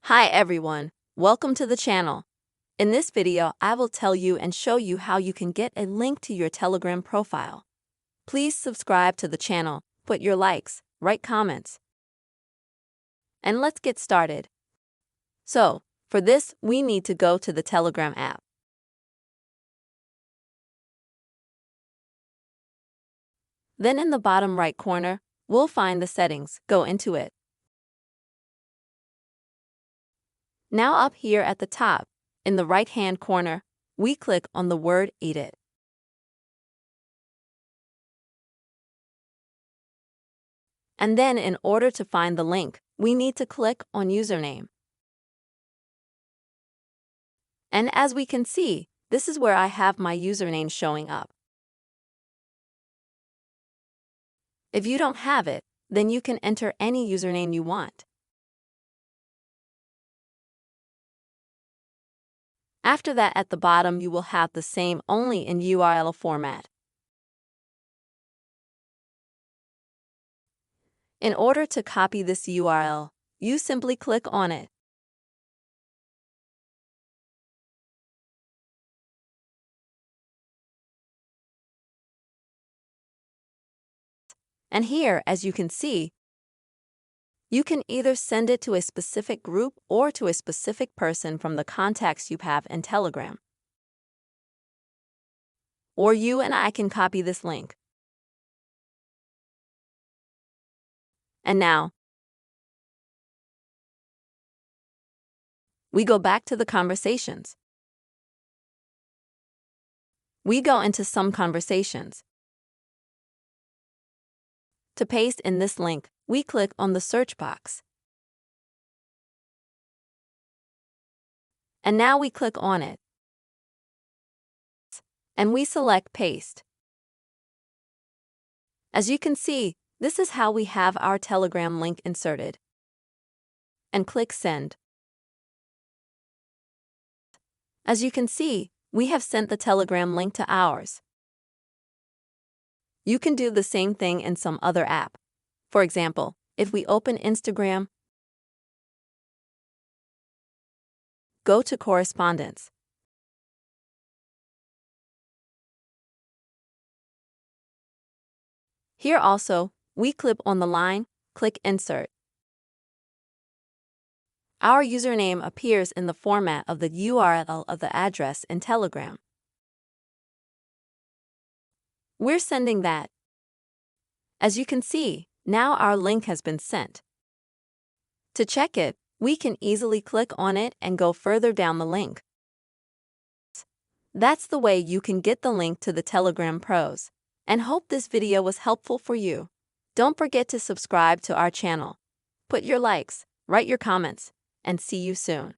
Hi everyone, welcome to the channel. In this video, I will tell you and show you how you can get a link to your Telegram profile. Please subscribe to the channel, put your likes, write comments. And let's get started. So, for this, we need to go to the Telegram app. Then in the bottom right corner, we'll find the settings. Go into it. Now up here at the top, in the right-hand corner, we click on the word Edit. And then in order to find the link, we need to click on Username. And as we can see, this is where I have my username showing up. If you don't have it, then you can enter any username you want. After that, at the bottom, you will have the same only in URL format. In order to copy this URL, you simply click on it. And here, as you can see, you can either send it to a specific group or to a specific person from the contacts you have in Telegram. Or you and I can copy this link. And now, we go back to the conversations. We go into some conversations. To paste in this link, we click on the search box. And now we click on it. And we select Paste. As you can see, this is how we have our Telegram link inserted. And click Send. As you can see, we have sent the Telegram link to ours. You can do the same thing in some other app. For example, if we open Instagram, go to Correspondence. Here also, we click on the line, click Insert. Our username appears in the format of the URL of the address in Telegram. We're sending that. As you can see, now our link has been sent. To check it, we can easily click on it and go further down the link. That's the way you can get the link to the Telegram Pros. And hope this video was helpful for you. Don't forget to subscribe to our channel. Put your likes, write your comments, and see you soon.